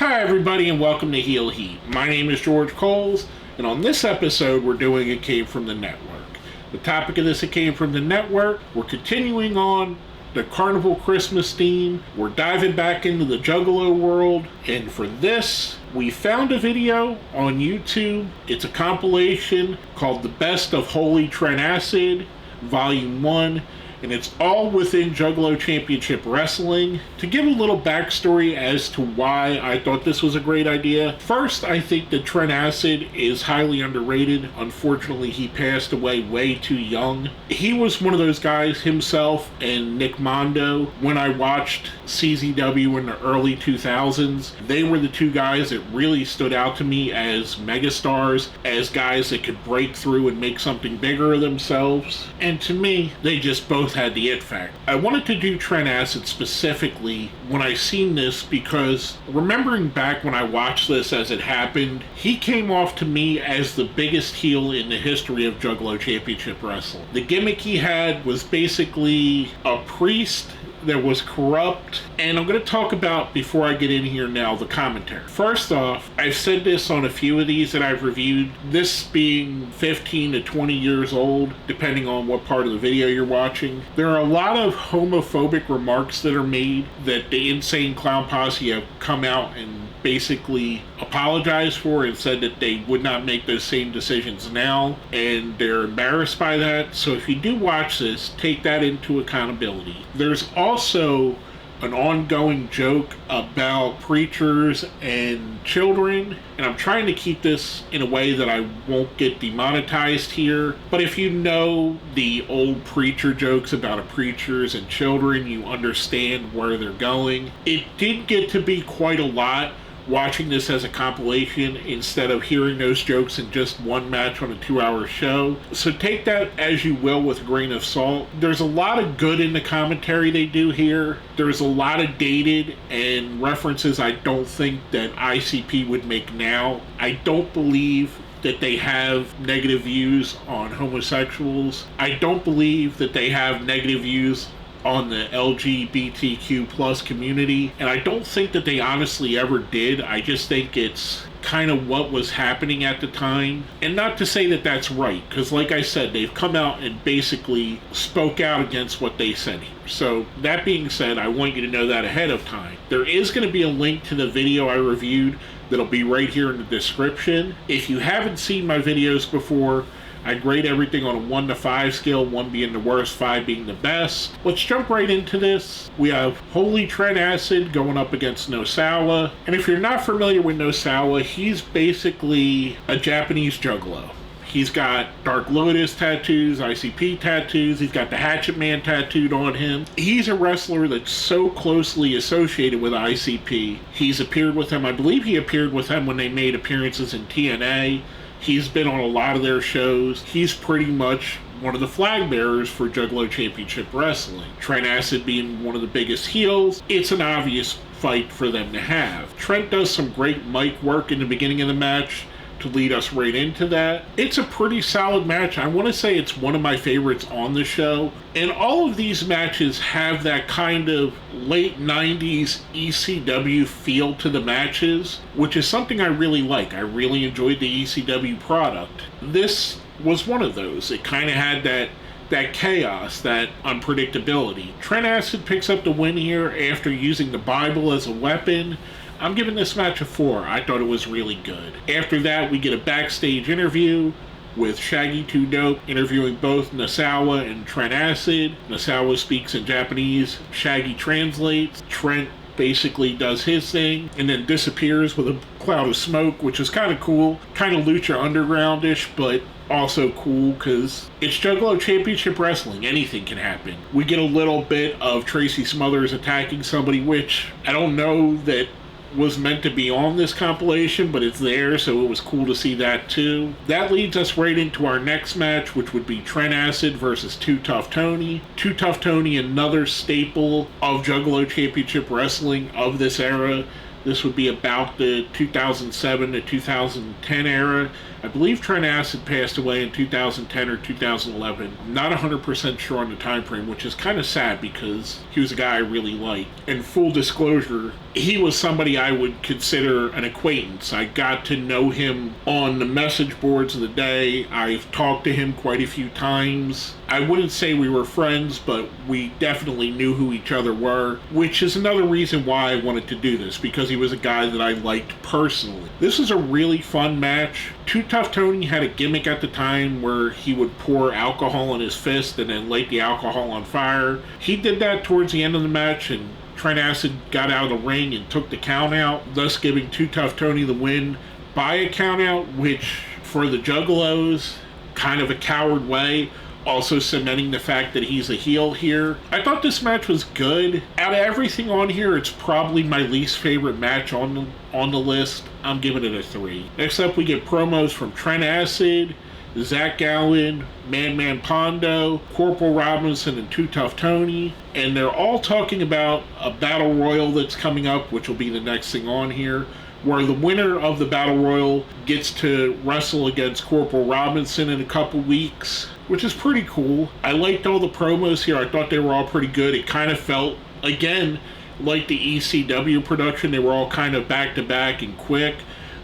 Hi everybody and welcome to Heel Heat. My name is George Coles, and on this episode we're doing It Came From the Network. The topic of this It Came From the Network, we're continuing on the Carnival Christmas theme. We're diving back into the Juggalo world, and for this, we found a video on YouTube. It's a compilation called The Best of Holy Trent Acid, Volume 1, and it's all within Juggalo Championship Wrestling. To give a little backstory as to why I thought this was a great idea, first, I think that Trent Acid is highly underrated. Unfortunately, he passed away way too young. He was one of those guys, himself and Nick Mondo, when I watched CZW in the early 2000s, they were the two guys that really stood out to me as megastars, as guys that could break through and make something bigger of themselves. And to me, they just both had the it factor. I wanted to do Trent Acid specifically when I seen this because remembering back when I watched this as it happened, he came off to me as the biggest heel in the history of Juggalo Championship Wrestling. The gimmick he had was basically a priest that was corrupt, and I'm going to talk about, before I get in here now, the commentary. First off, I've said this on a few of these that I've reviewed, this being 15 to 20 years old, depending on what part of the video you're watching. There are a lot of homophobic remarks that are made that the Insane Clown Posse have come out and basically apologized for and said that they would not make those same decisions now, and they're embarrassed by that. So if you do watch this, take that into accountability. There's also an ongoing joke about preachers and children, and I'm trying to keep this in a way that I won't get demonetized here, but if you know the old preacher jokes about preachers and children, you understand where they're going. It did get to be quite a lot watching this as a compilation instead of hearing those jokes in just one match on a 2-hour show. So take that as you will with a grain of salt. There's a lot of good in the commentary they do here. There's a lot of dated and references I don't think that ICP would make now. I don't believe that they have negative views on homosexuals. I don't believe that they have negative views on the LGBTQ plus community, and I don't think that they honestly ever did. I just think it's kind of what was happening at the time, and not to say that that's right, because like I said, they've come out and basically spoke out against what they said here. So that being said, I want you to know that ahead of time. There is going to be a link to the video I reviewed that'll be right here in the description. If you haven't seen my videos before, I grade everything on a 1 to 5 scale, 1 being the worst, 5 being the best. Let's jump right into this. We have Holy Trent Acid going up against Nosawa. And if you're not familiar with Nosawa, he's basically a Japanese juggalo. He's got Dark Lotus tattoos, ICP tattoos, he's got the Hatchet Man tattooed on him. He's a wrestler that's so closely associated with ICP. He's appeared with them, I believe he appeared with them when they made appearances in TNA. He's been on a lot of their shows. He's pretty much one of the flag bearers for Juggalo Championship Wrestling. Trent Acid being one of the biggest heels, it's an obvious fight for them to have. Trent does some great mic work in the beginning of the match to lead us right into that. It's a pretty solid match. I want to say it's one of my favorites on the show. And all of these matches have that kind of late 90s ECW feel to the matches, which is something I really like. I really enjoyed the ECW product. This was one of those. It kind of had that chaos, that unpredictability. Trent Acid picks up the win here after using the Bible as a weapon. I'm giving this match a 4. I thought it was really good. After that, we get a backstage interview with Shaggy 2 Dope interviewing both Nosawa and Trent Acid. Nosawa speaks in Japanese, Shaggy translates, Trent basically does his thing and then disappears with a cloud of smoke, which is kind of cool, kind of Lucha Underground-ish, but also cool because it's Juggalo Championship Wrestling. Anything can happen. We get a little bit of Tracy Smothers attacking somebody, which I don't know that was meant to be on this compilation, but it's there, so it was cool to see that too. That leads us right into our next match, which would be Trent Acid versus Too Tough Tony. Too Tough Tony, another staple of Juggalo Championship Wrestling of this era. This would be about the 2007 to 2010 era. I believe Trent Acid passed away in 2010 or 2011. I'm not 100% sure on the time frame, which is kind of sad because he was a guy I really liked. And full disclosure, he was somebody I would consider an acquaintance. I got to know him on the message boards of the day. I've talked to him quite a few times. I wouldn't say we were friends, but we definitely knew who each other were, which is another reason why I wanted to do this, because he was a guy that I liked personally. This was a really fun match. Too Tough Tony had a gimmick at the time where he would pour alcohol in his fist and then light the alcohol on fire. He did that towards the end of the match, and Trent Acid got out of the ring and took the count out, thus giving Too Tough Tony the win by a count out, which for the Juggalos, kind of a coward way, also cementing the fact that he's a heel here. I thought this match was good. Out of everything on here, it's probably my least favorite match on the list. I'm giving it a 3. Next up, we get promos from Trent Acid, Zach Gallen, Madman Pondo, Corporal Robinson, and Too Tough Tony. And they're all talking about a battle royal that's coming up, which will be the next thing on here, where the winner of the battle royal gets to wrestle against Corporal Robinson in a couple weeks, which is pretty cool. I liked all the promos here. I thought they were all pretty good. It kind of felt, again, like the ECW production. They were all kind of back-to-back and quick.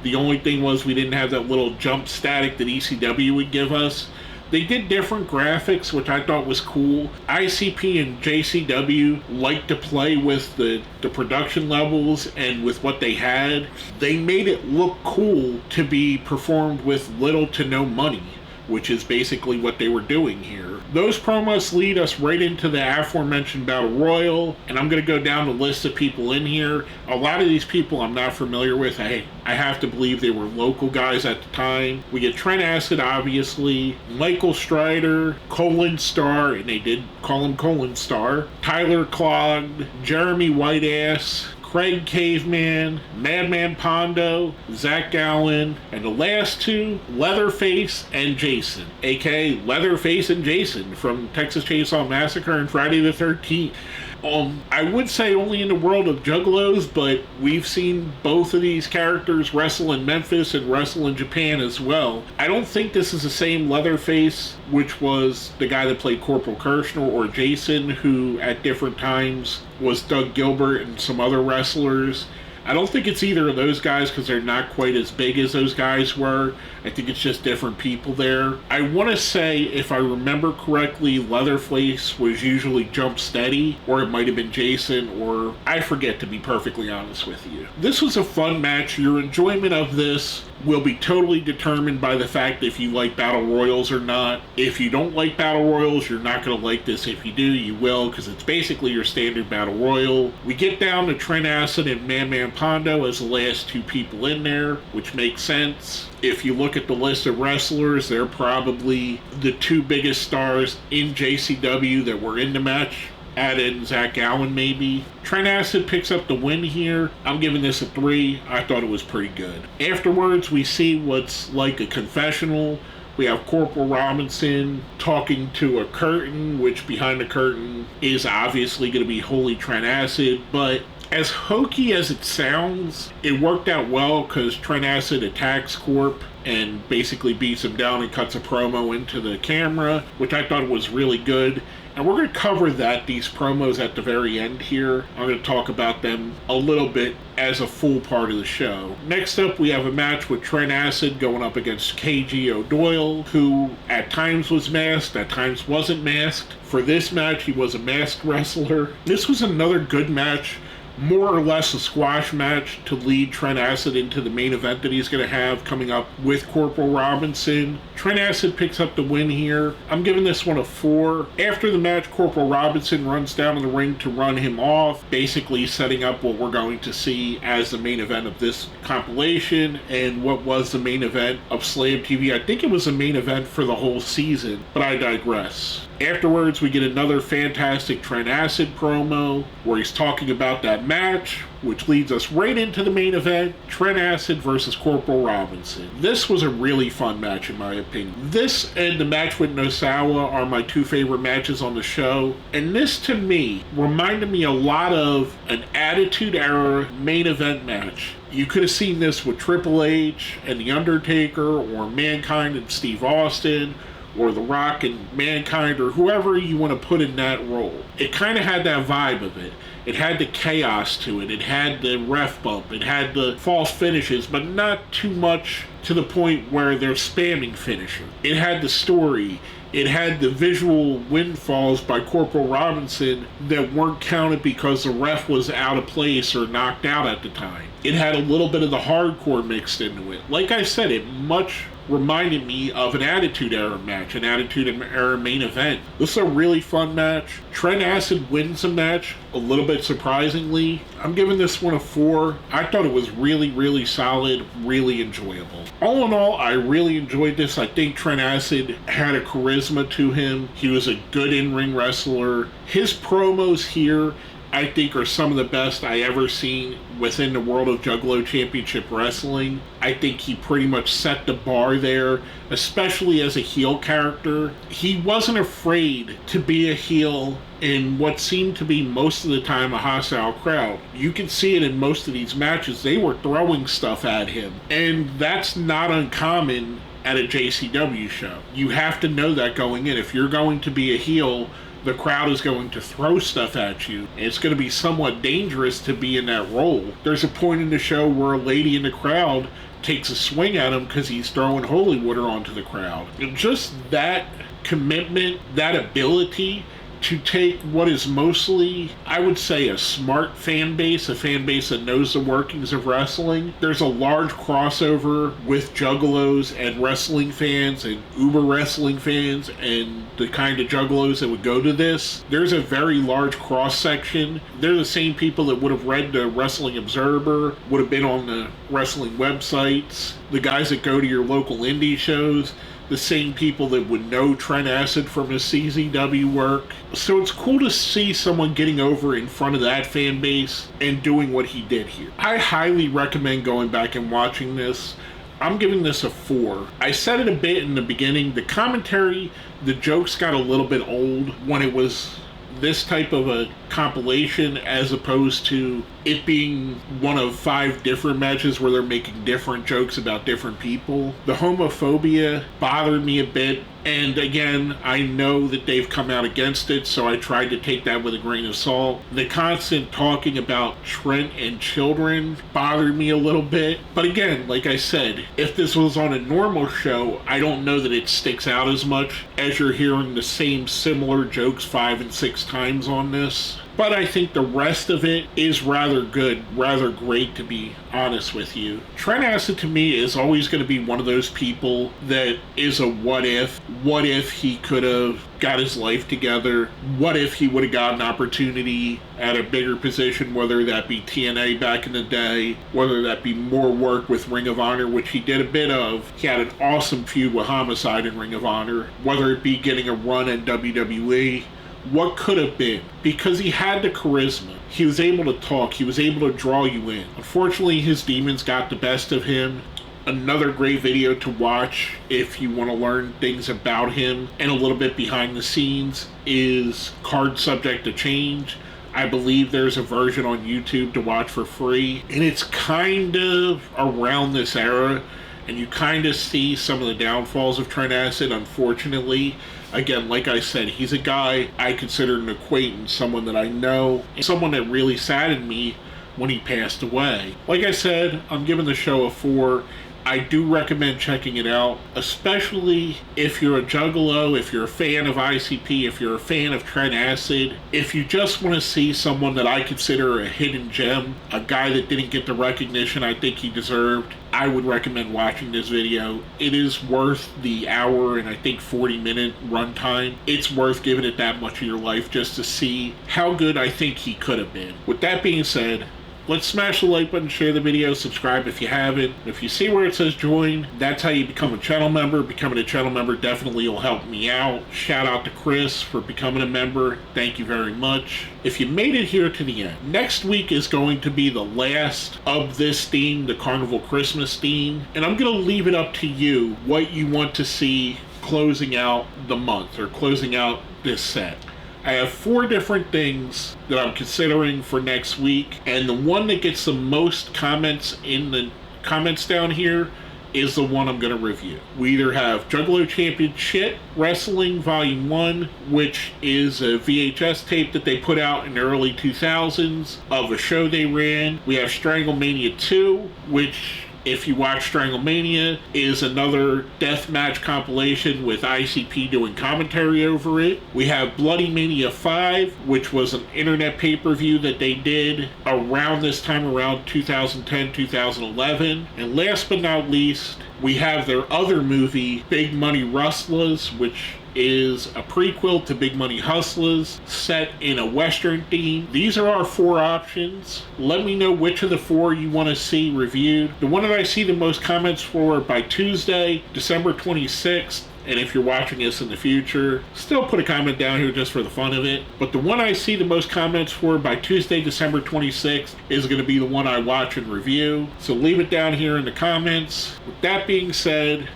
The only thing was we didn't have that little jump static that ECW would give us. They did different graphics, which I thought was cool. ICP and JCW like to play with the production levels and with what they had. They made it look cool to be performed with little to no money, which is basically what they were doing here. Those promos lead us right into the aforementioned Battle Royal, and I'm going to go down the list of people in here. A lot of these people I'm not familiar with. I have to believe they were local guys at the time. We get Trent Acid, obviously, Michael Strider, Colin Starr, and they did call him Colin Starr, Tyler Clogged, Jeremy Whiteass, Craig Caveman, Madman Pondo, Zach Gallen, and the last two, Leatherface and Jason, aka Leatherface and Jason from Texas Chainsaw Massacre and Friday the 13th. I would say only in the world of Juggalos, but we've seen both of these characters wrestle in Memphis and wrestle in Japan as well. I don't think this is the same Leatherface, which was the guy that played Corporal Kirshner, or Jason, who at different times was Doug Gilbert and some other wrestlers. I don't think it's either of those guys because they're not quite as big as those guys were. I think it's just different people there. I want to say, if I remember correctly, Leatherface was usually Jump Steady, or it might have been Jason, or I forget, to be perfectly honest with you. This was a fun match. Your enjoyment of this will be totally determined by the fact if you like Battle Royals or not. If you don't like Battle Royals, you're not going to like this. If you do, you will, because it's basically your standard Battle Royal. We get down to Trent Acid and Madman Pondo as the last two people in there, which makes sense. If you look at the list of wrestlers, they're probably the two biggest stars in JCW that were in the match. Add in Zach Gallen, maybe. Trent Acid picks up the win here. I'm giving this a 3. I thought it was pretty good. Afterwards, we see what's like a confessional. We have Corporal Robinson talking to a curtain, which behind the curtain is obviously going to be Holy Trent Acid, but as hokey as it sounds, it worked out well because Trent Acid attacks Corp and basically beats him down and cuts a promo into the camera, which I thought was really good. And we're going to cover these promos at the very end here. I'm going to talk about them a little bit as a full part of the show. Next up, we have a match with Trent Acid going up against KG O'Doyle, who at times was masked, at times wasn't masked. For this match, he was a masked wrestler. This was another good match. More or less a squash match to lead Trent Acid into the main event that he's going to have coming up with Corporal Robinson. Trent Acid picks up the win here. I'm giving this one a 4. After the match, Corporal Robinson runs down to the ring to run him off, basically setting up what we're going to see as the main event of this compilation and what was the main event of Slam TV. I think it was the main event for the whole season, but I digress. Afterwards, we get another fantastic Trent Acid promo where he's talking about that match, which leads us right into the main event. Trent Acid versus Corporal Robinson. This was a really fun match in my opinion. This and the match with Nosawa are my two favorite matches on the show, and this to me reminded me a lot of an Attitude Era main event match. You could have seen this with Triple H and The Undertaker, or Mankind and Steve Austin, or The Rock and Mankind, or whoever you want to put in that role. It kind of had that vibe of it. It had the chaos to it. It had the ref bump. It had the false finishes, but not too much to the point where they're spamming finisher. It had the story. It had the visual windfalls by Corporal Robinson that weren't counted because the ref was out of place or knocked out at the time. It had a little bit of the hardcore mixed into it. Like I said, it much reminded me of an Attitude Era match, an Attitude Era main event. This is a really fun match. Trent Acid wins the match, a little bit surprisingly. I'm giving this one a 4. I thought it was really, really solid, really enjoyable. All in all, I really enjoyed this. I think Trent Acid had a charisma to him. He was a good in-ring wrestler. His promos here, I think, are some of the best I ever seen within the world of Juggalo Championship Wrestling. I think he pretty much set the bar there, especially as a heel character. He wasn't afraid to be a heel in what seemed to be most of the time a hostile crowd. You can see it in most of these matches. They were throwing stuff at him, and that's not uncommon at a JCW show. You have to know that going in. If you're going to be a heel, the crowd is going to throw stuff at you, and it's going to be somewhat dangerous to be in that role. There's a point in the show where a lady in the crowd takes a swing at him because he's throwing holy water onto the crowd. And just that commitment, that ability to take what is mostly, I would say, a smart fan base, a fan base that knows the workings of wrestling. There's a large crossover with juggalos and wrestling fans and uber wrestling fans and the kind of juggalos that would go to this. There's a very large cross-section. They're the same people that would have read the Wrestling Observer, would have been on the wrestling websites, the guys that go to your local indie shows, the same people that would know Trent Acid from his CZW work. So it's cool to see someone getting over in front of that fan base and doing what he did here. I highly recommend going back and watching this. I'm giving this a 4. I said it a bit in the beginning. The commentary, the jokes got a little bit old when it was this type of a compilation, as opposed to it being one of 5 different matches where they're making different jokes about different people. The homophobia bothered me a bit, and again, I know that they've come out against it, so I tried to take that with a grain of salt. The constant talking about Trent and children bothered me a little bit, but again, like I said, if this was on a normal show, I don't know that it sticks out as much as you're hearing the same similar jokes 5 and 6 times on this. But I think the rest of it is rather good, rather great, to be honest with you. Trent Acid to me is always going to be one of those people that is a what if. What if he could have got his life together? What if he would have got an opportunity at a bigger position, whether that be TNA back in the day, whether that be more work with Ring of Honor, which he did a bit of. He had an awesome feud with Homicide in Ring of Honor. Whether it be getting a run in WWE. What could have been? Because he had the charisma. He was able to talk. He was able to draw you in. Unfortunately, his demons got the best of him. Another great video to watch if you want to learn things about him and a little bit behind the scenes is Card Subject to Change. I believe there's a version on YouTube to watch for free. And it's kind of around this era. And you kind of see some of the downfalls of Trent Acid, unfortunately. Again, like I said, he's a guy I consider an acquaintance, someone that I know, and someone that really saddened me when he passed away. Like I said, I'm giving the show a 4. I do recommend checking it out, especially if you're a juggalo, if you're a fan of ICP, if you're a fan of Trent Acid, if you just want to see someone that I consider a hidden gem, a guy that didn't get the recognition I think he deserved, I would recommend watching this video. It is worth the hour and I think 40-minute runtime. It's worth giving it that much of your life just to see how good I think he could have been. With that being said, let's smash the like button, share the video, subscribe if you haven't. If you see where it says join, that's how you become a channel member. Becoming a channel member definitely will help me out. Shout out to Chris for becoming a member. Thank you very much. If you made it here to the end, next week is going to be the last of this theme, the Carnival Christmas theme, and I'm going to leave it up to you what you want to see closing out the month or closing out this set. I have 4 different things that I'm considering for next week, and the one that gets the most comments in the comments down here is the one I'm going to review. We either have Juggalo Championship Wrestling Volume 1, which is a VHS tape that they put out in the early 2000s of a show they ran. We have Stranglemania 2, which, if you watch Stranglemania, is another deathmatch compilation with ICP doing commentary over it. We have Bloody Mania 5, which was an internet pay-per-view that they did around this time, around 2010, 2011. And last but not least, we have their other movie, Big Money Rustlers, which is a prequel to Big Money Hustlers set in a Western theme. These are our 4 options. Let me know which of the 4 you want to see reviewed. The one that I see the most comments for by Tuesday, December 26th, and if you're watching this in the future, still put a comment down here just for the fun of it. But the one I see the most comments for by Tuesday, December 26th is going to be the one I watch and review. So leave it down here in the comments. With that being said,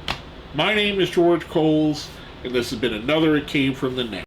my name is George Coles, and this has been another It Came From The Net.